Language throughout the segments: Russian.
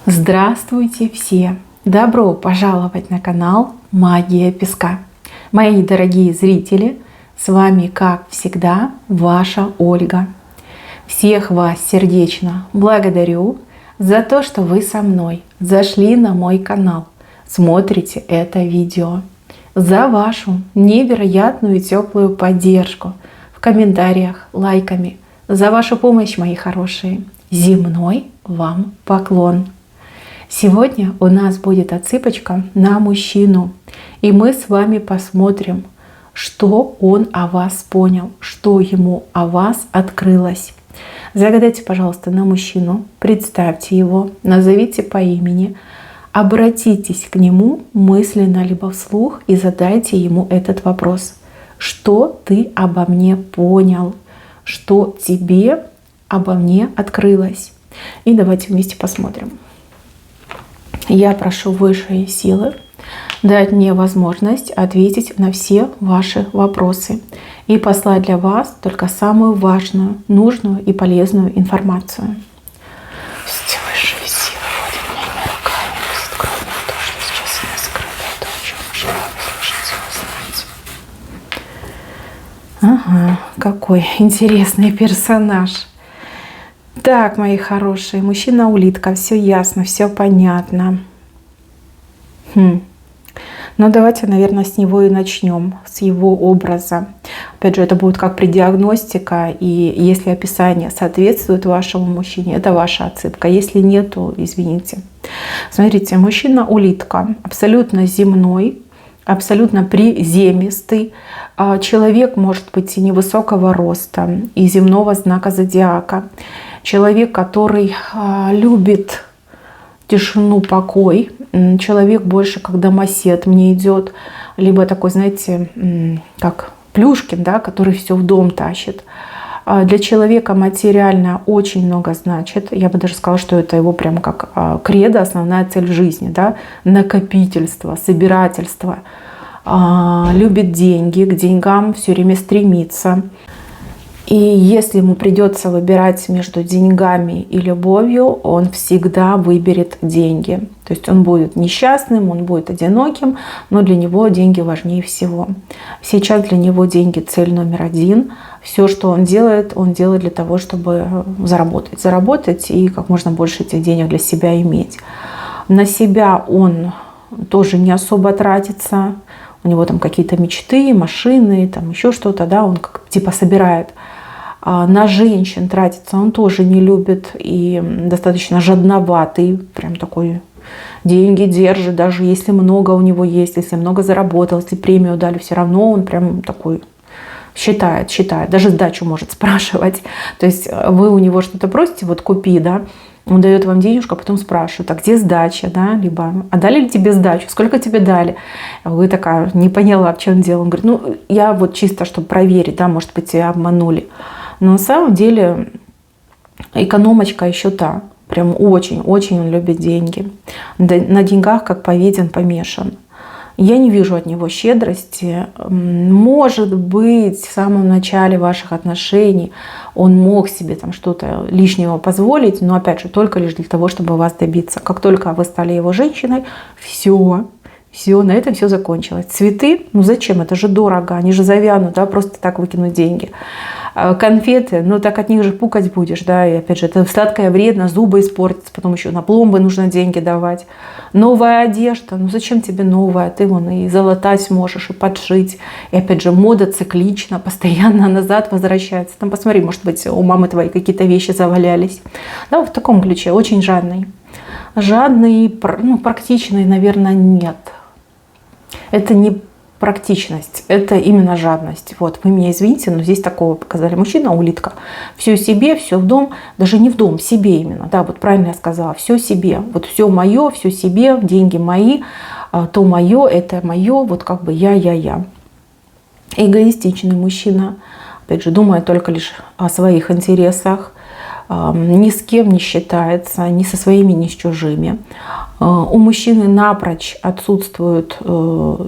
Здравствуйте все! Добро пожаловать на канал Магия Песка. Мои дорогие зрители, с вами, как всегда, ваша Ольга. Всех вас сердечно благодарю за то, что вы со мной зашли на мой канал, смотрите это видео, за вашу невероятную теплую поддержку в комментариях, лайками, за вашу помощь, мои хорошие. Земной вам поклон! Сегодня у нас будет отсыпочка на мужчину, и мы с вами посмотрим, что он о вас понял, что ему о вас открылось. Загадайте, пожалуйста, на мужчину, представьте его, назовите по имени, обратитесь к нему мысленно либо вслух и задайте ему этот вопрос. Что ты обо мне понял? Что тебе обо мне открылось? И давайте вместе посмотрим. Я прошу высшие силы дать мне возможность ответить на все ваши вопросы и послать для вас только самую важную, нужную и полезную информацию. Высшие силы водят моими руками, открой мне то, что сейчас не скрыто, то, о чем желаю услышать и узнать. Ага, какой интересный персонаж. Так, мои хорошие, мужчина-улитка, все ясно, все понятно. Ну, давайте, наверное, с него и начнем, с его образа. Опять же, это будет как предиагностика, и если описание соответствует вашему мужчине, это ваша отсыпка. Если нет, то извините. Смотрите, мужчина-улитка, абсолютно земной, абсолютно приземистый. Человек может быть и невысокого роста, и земного знака зодиака. Человек, который любит тишину, покой. Человек больше как домосед мне идет. Либо такой, знаете, как Плюшкин, да, который все в дом тащит. Для человека материально очень много значит. Я бы даже сказала, что это его прям как кредо, основная цель в жизни. Да? Накопительство, собирательство. Любит деньги, к деньгам все время стремится. И если ему придется выбирать между деньгами и любовью, он всегда выберет деньги. То есть он будет несчастным, он будет одиноким, но для него деньги важнее всего. Сейчас для него деньги цель номер один. Все, что он делает для того, чтобы заработать. Заработать и как можно больше этих денег для себя иметь. На себя он тоже не особо тратится. У него там какие-то мечты, машины, там еще что-то, да, он как типа собирает. На женщин тратиться он тоже не любит и достаточно жадноватый, прям такой деньги держит, даже если много у него есть, если много заработал, если премию дали, все равно он прям такой считает, даже сдачу может спрашивать. То есть вы у него что-то просите, вот купи, да, он дает вам денежку, а потом спрашивает, а где сдача, да, либо, а дали ли тебе сдачу, сколько тебе дали? Вы такая, не поняла, в чем дело. Он говорит, ну, я вот чисто, чтобы проверить, да, может быть, тебя обманули. Но на самом деле экономочка еще та, прям очень-очень он любит деньги. На деньгах, как поведен, помешан. Я не вижу от него щедрости. Может быть, в самом начале ваших отношений он мог себе там что-то лишнего позволить, но опять же, только лишь для того, чтобы вас добиться. Как только вы стали его женщиной, все, на этом все закончилось. Цветы, ну зачем? Это же дорого, они же завянут, да, просто так выкинуть деньги. Конфеты, ну так от них же пукать будешь, да, и опять же, это сладкое вредно, зубы испортятся, потом еще на пломбы нужно деньги давать. Новая одежда, ну зачем тебе новая? Ты вон и залатать можешь, и подшить. И опять же, мода циклично, постоянно назад возвращается. Там посмотри, может быть, у мамы твоей какие-то вещи завалялись. Да, вот в таком ключе, очень жадный. Жадный, ну, практичный, наверное, нет. Это не практичность, это именно жадность. Вот, вы меня извините, но здесь такого показали. Мужчина-улитка. Все себе, все в дом. Даже не в дом, себе именно. Да, вот правильно я сказала. Все себе. Вот все мое, все себе, деньги мои, то мое, это мое. Вот как бы я. Эгоистичный мужчина. Опять же, думает только лишь о своих интересах. Ни с кем не считается, ни со своими, ни с чужими. У мужчины напрочь отсутствует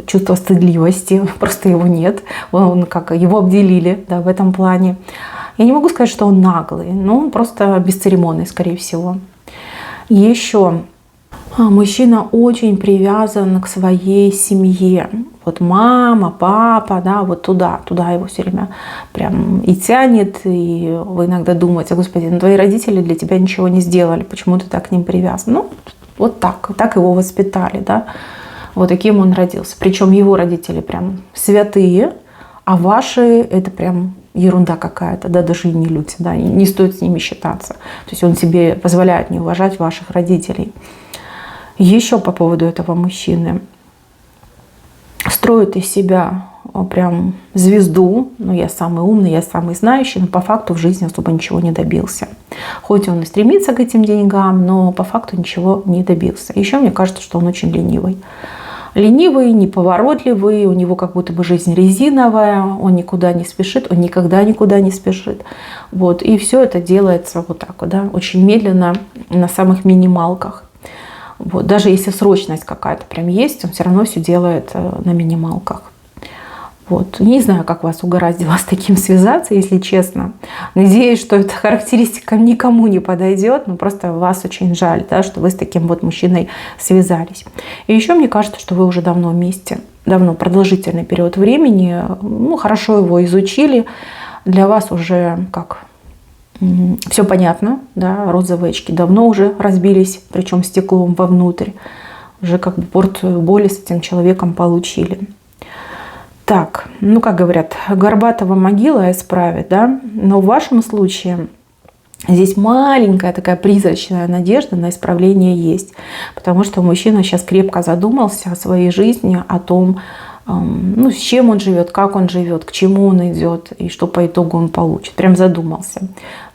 чувство стыдливости, просто его нет, его обделили, да, в этом плане. Я не могу сказать, что он наглый, но он просто бесцеремонный, скорее всего. Еще Мужчина очень привязан к своей семье. Вот мама, папа, да, вот туда его все время прям и тянет, и вы иногда думаете: Господи, ну твои родители для тебя ничего не сделали, почему ты так к ним привязан? Ну, вот так его воспитали, да, вот таким он родился. Причем его родители прям святые, а ваши это прям ерунда какая-то, да, даже и не люди, да, и не стоит с ними считаться. То есть он себе позволяет не уважать ваших родителей. Еще по поводу этого мужчины. Строит из себя прям звезду. Ну, я самый умный, я самый знающий, но по факту в жизни особо ничего не добился. Хоть он и стремится к этим деньгам, но по факту ничего не добился. Еще мне кажется, что он очень ленивый. Ленивый, неповоротливый, у него как будто бы жизнь резиновая, он никуда не спешит, он никогда никуда не спешит. Вот. И все это делается вот так вот, да, очень медленно, на самых минималках. Вот. Даже если срочность какая-то прям есть, он все равно все делает на минималках. Вот. Не знаю, как вас угораздило с таким связаться, если честно. Надеюсь, что эта характеристика никому не подойдет, но просто вас очень жаль, да, что вы с таким вот мужчиной связались. И еще мне кажется, что вы уже давно вместе, давно, продолжительный период времени, ну, хорошо его изучили, для вас уже как все понятно, да, розовые очки давно уже разбились, причем стеклом вовнутрь, уже как бы порцию боли с этим человеком получили. Так, ну как говорят, горбатого могила исправит, да, но в вашем случае здесь маленькая такая призрачная надежда на исправление есть, потому что мужчина сейчас крепко задумался о своей жизни, о том, ну, с чем он живет, как он живет, к чему он идет и что по итогу он получит. Прям задумался.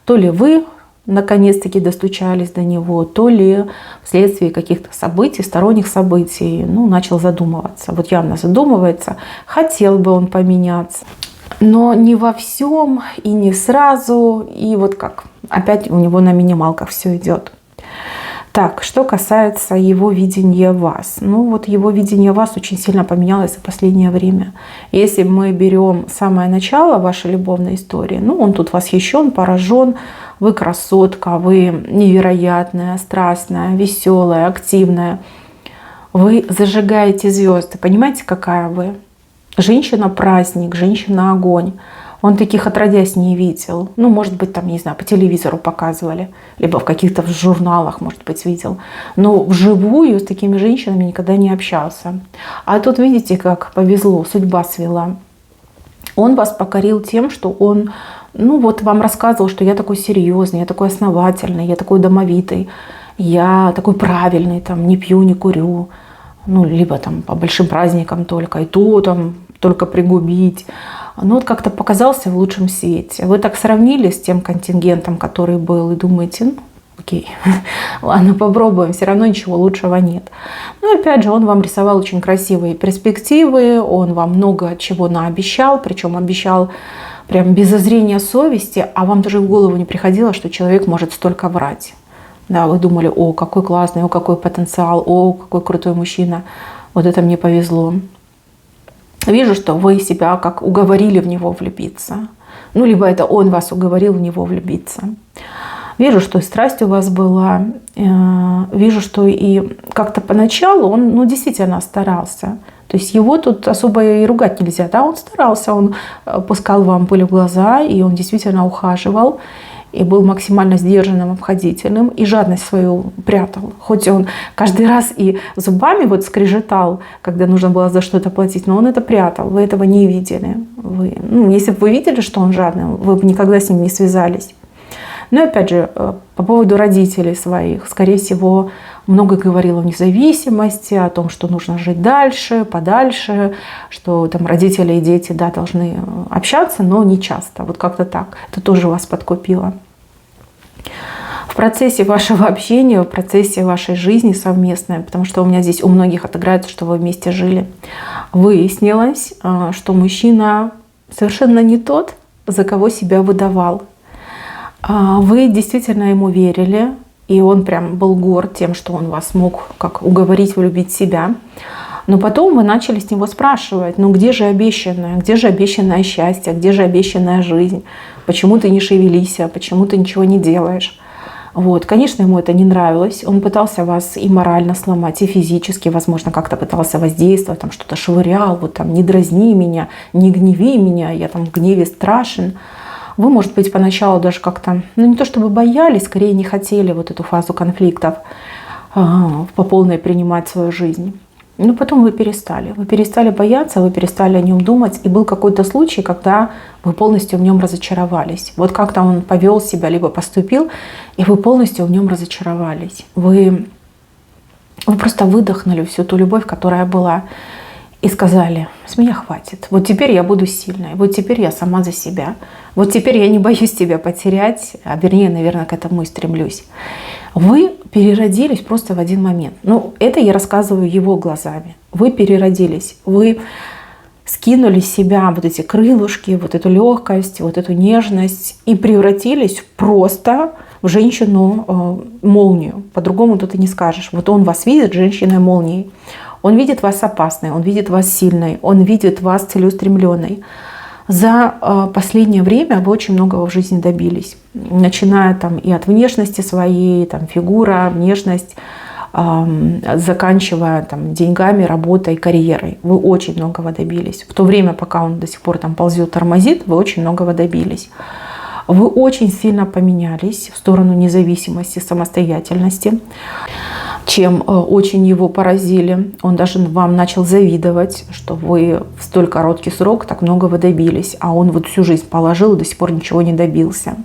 То ли вы наконец-таки достучались до него, то ли вследствие каких-то событий, сторонних событий, ну, начал задумываться. Вот явно задумывается, хотел бы он поменяться, но не во всем и не сразу, и вот как опять у него на минималках все идет. Так, что касается его видения вас. Ну вот его видение вас очень сильно поменялось за последнее время. Если мы берем самое начало вашей любовной истории, ну он тут восхищен, поражен, вы красотка, вы невероятная, страстная, веселая, активная. Вы зажигаете звезды. Понимаете, какая вы? Женщина-праздник, женщина-огонь. Он таких отродясь не видел. Ну, может быть, там, не знаю, по телевизору показывали, либо в каких-то журналах, может быть, видел. Но вживую с такими женщинами никогда не общался. А тут, видите, как повезло, судьба свела. Он вас покорил тем, что он, ну, вот вам рассказывал, что я такой серьезный, я такой основательный, я такой домовитый, я такой правильный, там, не пью, не курю. Ну, либо там по большим праздникам только, и то там только пригубить. Ну, вот как-то показался в лучшем свете. Вы так сравнили с тем контингентом, который был, и думаете, ну, окей, ладно, попробуем, все равно ничего лучшего нет. Ну, опять же, он вам рисовал очень красивые перспективы, он вам много чего наобещал, причем обещал прям без зазрения совести, а вам даже в голову не приходило, что человек может столько врать. Да, вы думали: о, какой классный, о, какой потенциал, о, какой крутой мужчина, вот это мне повезло. Вижу, что вы себя как уговорили в него влюбиться. Ну, либо это он вас уговорил в него влюбиться. Вижу, что и страсть у вас была. Вижу, что и как-то поначалу он, ну, действительно старался. То есть его тут особо и ругать нельзя. Да? Он старался, он пускал вам пыль в глаза, и он действительно ухаживал. И был максимально сдержанным, обходительным, и жадность свою прятал. Хоть он каждый раз и зубами вот скрежетал, когда нужно было за что-то платить, но он это прятал, вы этого не видели. Ну, если бы вы видели, что он жадный, вы бы никогда с ним не связались. Но опять же, по поводу родителей своих, скорее всего, много говорил о независимости, о том, что нужно жить дальше, подальше, что там родители и дети, да, должны общаться, но не часто. Вот как-то так. Это тоже вас подкупило. В процессе вашего общения, в процессе вашей жизни совместной, потому что у меня здесь у многих отыграется, что вы вместе жили, выяснилось, что мужчина совершенно не тот, за кого себя выдавал. Вы действительно ему верили, и он прям был горд тем, что он вас мог как уговорить влюбить в себя. Но потом вы начали с него спрашивать: ну где же обещанное счастье, где же обещанная жизнь, почему ты не шевелишься, почему ты ничего не делаешь. Вот. Конечно, ему это не нравилось. Он пытался вас и морально сломать, и физически, возможно, как-то пытался воздействовать, там что-то швырял, вот там не дразни меня, не гневи меня, я там в гневе страшен. Вы, может быть, поначалу даже как-то, ну не то чтобы боялись, скорее не хотели вот эту фазу конфликтов по полной принимать в свою жизнь. Но потом вы перестали бояться, вы перестали о нем думать. И был какой-то случай, когда вы полностью в нем разочаровались. Вот как-то он повел себя, либо поступил, и вы полностью в нем разочаровались. Вы просто выдохнули всю ту любовь, которая была, и сказали: с меня хватит. Вот теперь я буду сильной, вот теперь я сама за себя. Вот теперь я не боюсь тебя потерять, а вернее, наверное, к этому и стремлюсь. Вы переродились просто в один момент. Ну, это я рассказываю его глазами. Вы переродились, вы скинули с себя вот эти крылышки, вот эту легкость, вот эту нежность и превратились просто в женщину-молнию. По-другому тут и не скажешь. Вот он вас видит женщиной-молнией. Он видит вас опасной, он видит вас сильной, он видит вас целеустремленной. За последнее время вы очень многого в жизни добились. Начиная там и от внешности своей, там, фигура, внешность, заканчивая там, деньгами, работой, карьерой. Вы очень многого добились. В то время, пока он до сих пор там ползет, тормозит, вы очень многого добились. Вы очень сильно поменялись в сторону независимости, самостоятельности, чем очень его поразили. Он даже вам начал завидовать, что вы в столь короткий срок так многого добились, а он вот всю жизнь положил и до сих пор ничего не добился.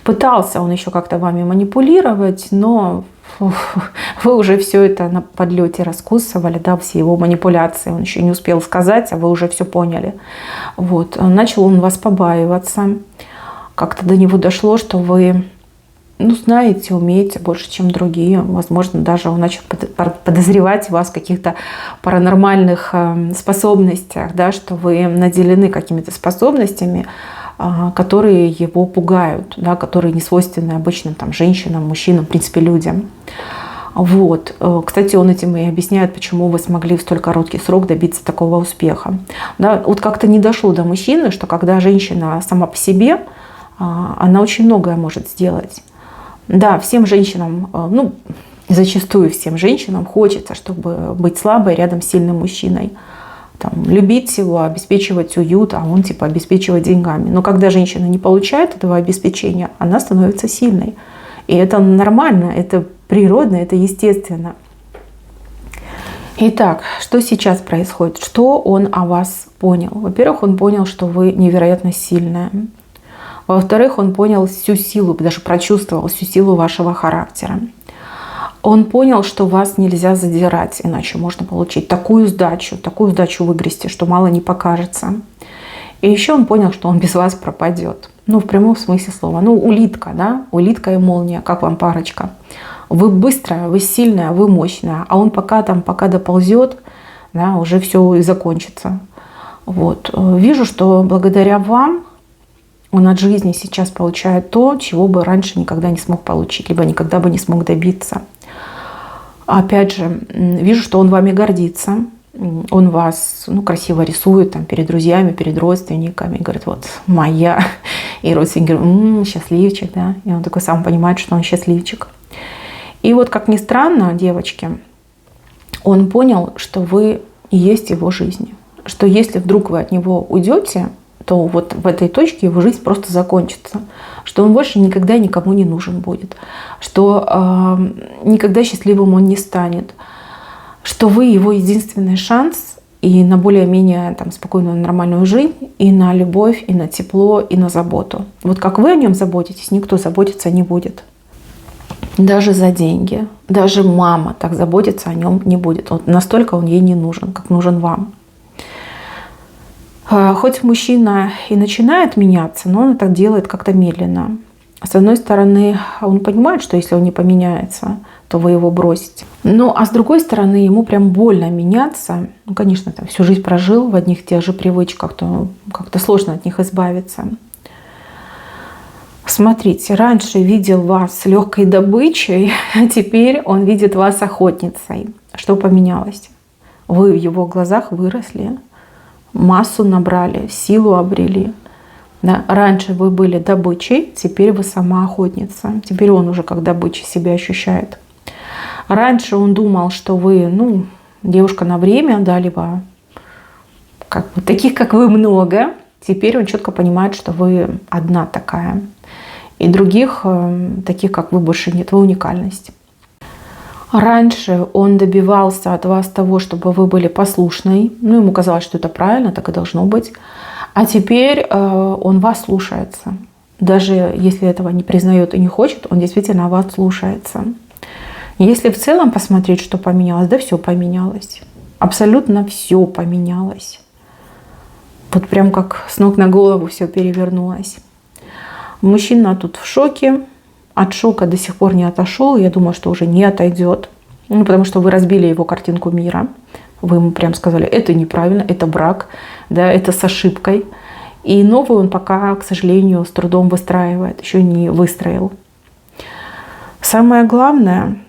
Пытался он еще как-то вами манипулировать, но вы уже все это на подлете раскусывали, да, все его манипуляции. Он еще не успел сказать, а вы уже все поняли. Вот. Начал он вас побаиваться. Как-то до него дошло, что вы, ну, знаете, умеете больше, чем другие. Возможно, даже он начал подозревать вас в каких-то паранормальных способностях, да, что вы наделены какими-то способностями, которые его пугают, да, которые не свойственны обычным там, женщинам, мужчинам, в принципе, людям. Вот. Кстати, он этим и объясняет, почему вы смогли в столь короткий срок добиться такого успеха. Да, вот как-то не дошло до мужчины, что когда женщина сама по себе, она очень многое может сделать. Да, всем женщинам, ну, зачастую всем женщинам хочется, чтобы быть слабой рядом с сильным мужчиной. Там, любить его, обеспечивать уют, а он типа обеспечивать деньгами. Но когда женщина не получает этого обеспечения, она становится сильной. И это нормально, это природно, это естественно. Итак, что сейчас происходит? Что он о вас понял? Во-первых, он понял, что вы невероятно сильная. Во-вторых, он понял всю силу, даже прочувствовал всю силу вашего характера. Он понял, что вас нельзя задирать, иначе можно получить такую сдачу выгрести, что мало не покажется. И еще он понял, что он без вас пропадет. Ну, в прямом смысле слова. Ну, улитка, да? Улитка и молния, как вам парочка. Вы быстрая, вы сильная, вы мощная. А он пока доползет, да, уже все и закончится. Вот. Вижу, что благодаря вам он от жизни сейчас получает то, чего бы раньше никогда не смог получить, либо никогда бы не смог добиться. Опять же, вижу, что он вами гордится. Он вас, ну, красиво рисует там, перед друзьями, перед родственниками. Говорит: вот моя. И родственники говорят: счастливчик, да. И он такой сам понимает, что он счастливчик. И вот, как ни странно, девочки, он понял, что вы и есть его жизнь. Что если вдруг вы от него уйдете, то вот в этой точке его жизнь просто закончится. Что он больше никогда никому не нужен будет. Что никогда счастливым он не станет. Что вы его единственный шанс и на более-менее там, спокойную, нормальную жизнь, и на любовь, и на тепло, и на заботу. Вот как вы о нем заботитесь, никто заботиться не будет. Даже за деньги. Даже мама так заботиться о нем не будет. Вот настолько он ей не нужен, как нужен вам. Хоть мужчина и начинает меняться, но он это делает как-то медленно. С одной стороны, он понимает, что если он не поменяется, то вы его бросите. Ну, а с другой стороны, ему прям больно меняться. Ну, конечно, там всю жизнь прожил в одних тех же привычках, то как-то сложно от них избавиться. Смотрите, раньше видел вас легкой добычей, а теперь он видит вас охотницей. Что поменялось? Вы в его глазах выросли, массу набрали, силу обрели. Да? Раньше вы были добычей, теперь вы сама охотница. Теперь он уже как добыча себя ощущает. Раньше он думал, что вы, ну, девушка на время, да, либо как бы, таких, как вы, много. Теперь он четко понимает, что вы одна такая. И других, таких, как вы, больше нет. Вы уникальность. Раньше он добивался от вас того, чтобы вы были послушной. Ну, ему казалось, что это правильно, так и должно быть. А теперь он вас слушается. Даже если этого не признает и не хочет, он действительно вас слушается. Если в целом посмотреть, что поменялось, да все поменялось. Абсолютно все поменялось. Вот прям как с ног на голову все перевернулось. Мужчина тут в шоке. От шока до сих пор не отошел. Я думаю, что уже не отойдет. Ну, потому что вы разбили его картинку мира. Вы ему прям сказали, это неправильно, это брак, да, это с ошибкой. И новую он пока, к сожалению, с трудом выстраивает. Еще не выстроил. Самое главное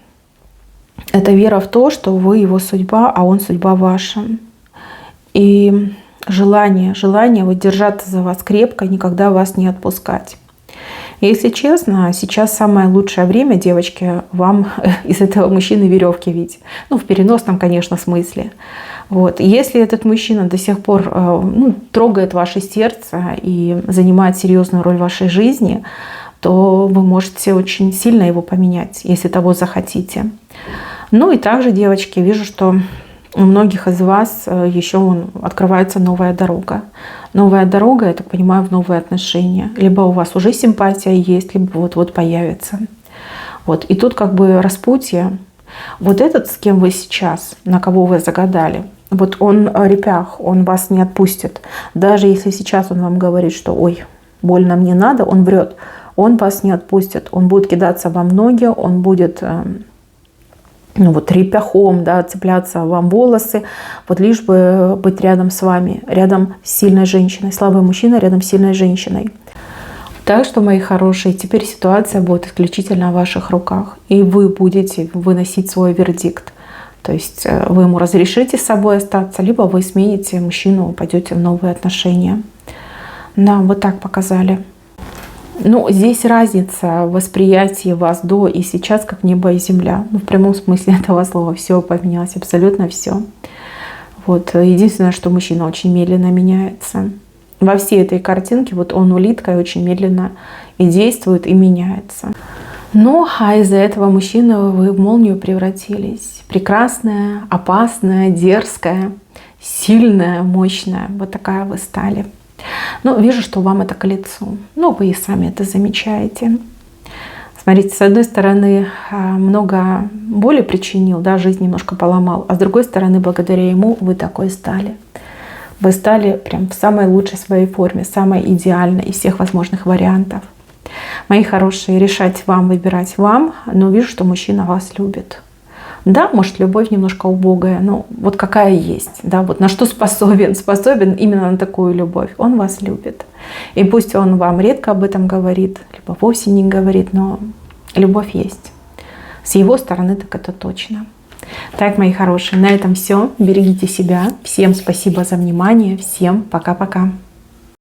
— это вера в то, что вы его судьба, а он судьба ваша. И желание вот держаться за вас крепко, никогда вас не отпускать. Если честно, сейчас самое лучшее время, девочки, вам из этого мужчины веревки вить. Ну, в переносном, конечно, смысле. Вот. Если этот мужчина до сих пор трогает ваше сердце и занимает серьезную роль в вашей жизни, то вы можете очень сильно его поменять, если того захотите. Ну и также, девочки, вижу, что у многих из вас еще открывается новая дорога. Новая дорога, я так понимаю, в новые отношения. Либо у вас уже симпатия есть, либо вот-вот появится. Вот. И тут как бы распутье. Вот этот, с кем вы сейчас, на кого вы загадали, вот он репях, он вас не отпустит. Даже если сейчас он вам говорит, что ой, больно мне надо, он врет. Он вас не отпустит. Он будет кидаться вам в ноги, он будет репяхом, да, цепляться вам волосы, вот лишь бы быть рядом с вами, рядом с сильной женщиной. Слабый мужчина рядом с сильной женщиной. Так что, мои хорошие, теперь ситуация будет исключительно в ваших руках. И вы будете выносить свой вердикт. То есть вы ему разрешите с собой остаться, либо вы смените мужчину, пойдете в новые отношения. Да, вот так показали. Ну, здесь разница в восприятии вас до и сейчас, как небо и земля. Ну, в прямом смысле этого слова. Все поменялось, абсолютно все. Вот. Единственное, что мужчина очень медленно меняется. Во всей этой картинке вот он улиткой очень медленно и действует, и меняется. Ну, а из-за этого мужчины вы в молнию превратились. Прекрасная, опасная, дерзкая, сильная, мощная. Вот такая вы стали. Но вижу, что вам это к лицу. Ну, вы и сами это замечаете. Смотрите, с одной стороны, много боли причинил, да, жизнь немножко поломал. А с другой стороны, благодаря ему вы такой стали. Вы стали прям в самой лучшей своей форме, самой идеальной из всех возможных вариантов. Мои хорошие, решать вам, выбирать вам, но вижу, что мужчина вас любит. Да, может, любовь немножко убогая, но вот какая есть, да, вот на что способен именно на такую любовь. Он вас любит. И пусть он вам редко об этом говорит, либо вовсе не говорит, но любовь есть. С его стороны так это точно. Так, мои хорошие, на этом все. Берегите себя. Всем спасибо за внимание. Всем пока-пока.